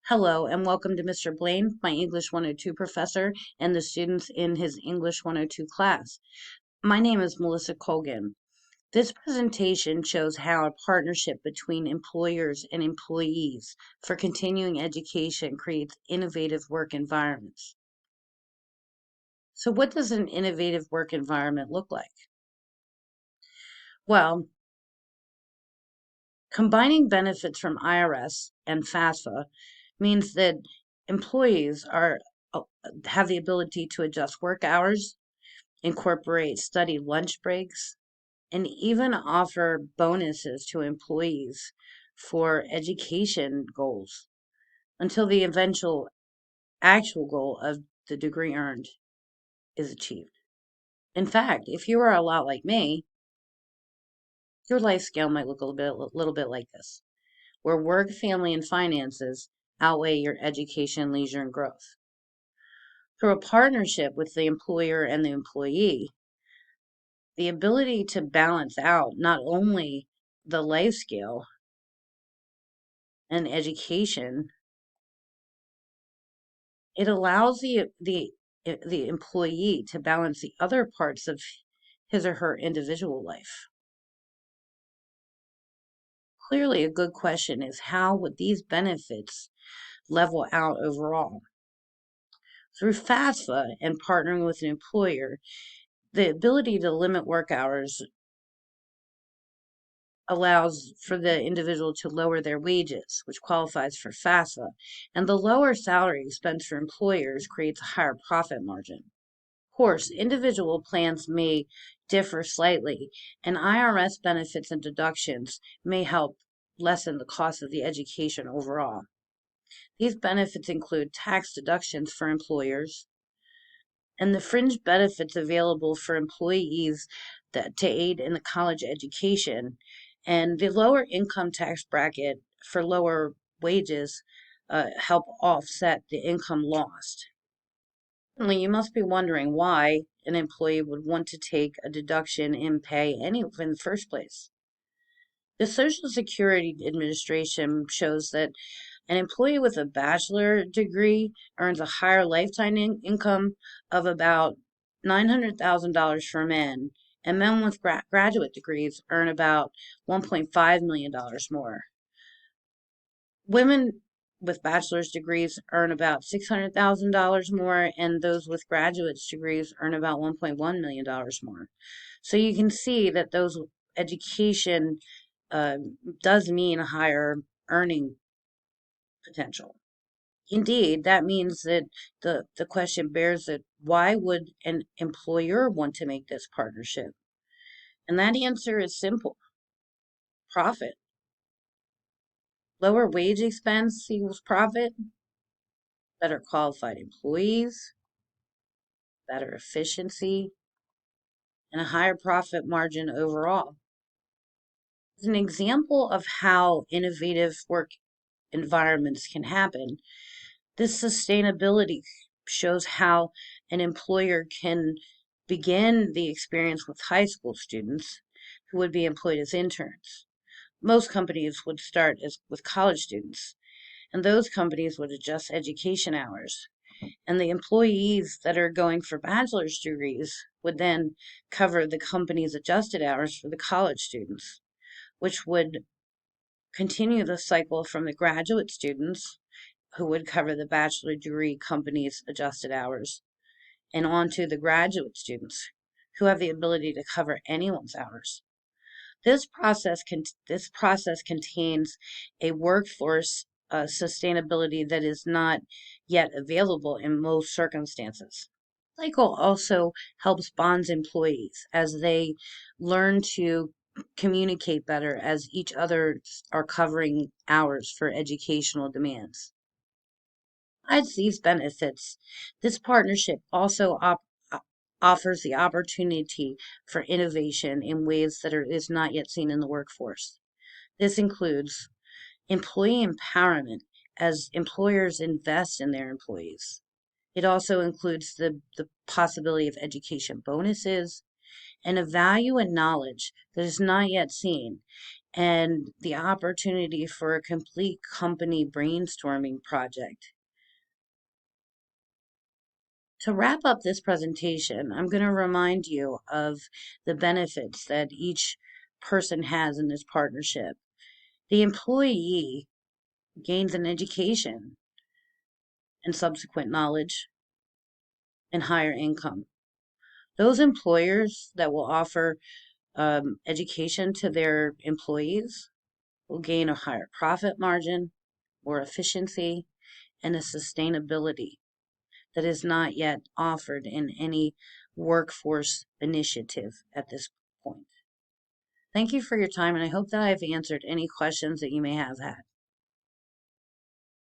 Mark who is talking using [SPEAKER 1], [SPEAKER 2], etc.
[SPEAKER 1] Hello and welcome to Mr. Blaine, my English 102 professor, and the students in his English 102 class. My name is Melissa Colgan. This presentation shows how a partnership between employers and employees for continuing education creates innovative work environments. So what does an innovative work environment look like? Well, combining benefits from IRS and FAFSA means that employees have the ability to adjust work hours, incorporate study lunch breaks, and even offer bonuses to employees for education goals until the eventual actual goal of the degree earned is achieved. In fact, if you are a lot like me, your life scale might look a little bit like this, where work, family, and finances outweigh your education, leisure, and growth. Through a partnership with the employer and the employee, the ability to balance out not only the life scale and education, it allows the employee to balance the other parts of his or her individual life. Clearly, a good question is how would these benefits level out overall? Through FAFSA and partnering with an employer, the ability to limit work hours allows for the individual to lower their wages, which qualifies for FAFSA, and the lower salary expense for employers creates a higher profit margin. Of course, individual plans may differ slightly, and IRS benefits and deductions may help lessen the cost of the education overall. These benefits include tax deductions for employers, and the fringe benefits available for employees to aid in the college education, and the lower income tax bracket for lower wages help offset the income lost. Certainly, you must be wondering why an employee would want to take a deduction in pay in the first place. The Social Security Administration shows that an employee with a bachelor degree earns a higher lifetime income of about $900,000 for men, and men with graduate degrees earn about $1.5 million more. Women with bachelor's degrees earn about $600,000 more, and those with graduate's degrees earn about $1.1 million more. So you can see that those education does mean a higher earning potential. Indeed, that means that the question bears that why would an employer want to make this partnership? And that answer is simple: profit. Lower wage expense equals profit, better qualified employees, better efficiency, and a higher profit margin overall. As an example of how innovative work environments can happen, this sustainability shows how an employer can begin the experience with high school students who would be employed as interns. Most companies would start with college students, and those companies would adjust education hours. And the employees that are going for bachelor's degrees would then cover the company's adjusted hours for the college students, which would continue the cycle from the graduate students who would cover the bachelor degree company's adjusted hours and on to the graduate students who have the ability to cover anyone's hours. This process contains a workforce sustainability that is not yet available in most circumstances. Cycle also helps bonds employees as they learn to communicate better as each other are covering hours for educational demands. Besides these benefits, this partnership also offers the opportunity for innovation in ways that is not yet seen in the workforce. This includes employee empowerment as employers invest in their employees. It also includes the possibility of education bonuses and a value and knowledge that is not yet seen and the opportunity for a complete company brainstorming project. To wrap up this presentation, I'm going to remind you of the benefits that each person has in this partnership. The employee gains an education and subsequent knowledge and higher income. Those employers that will offer education to their employees will gain a higher profit margin, more efficiency, and a sustainability that is not yet offered in any workforce initiative at this point. Thank you for your time, and I hope that I've answered any questions that you may have had.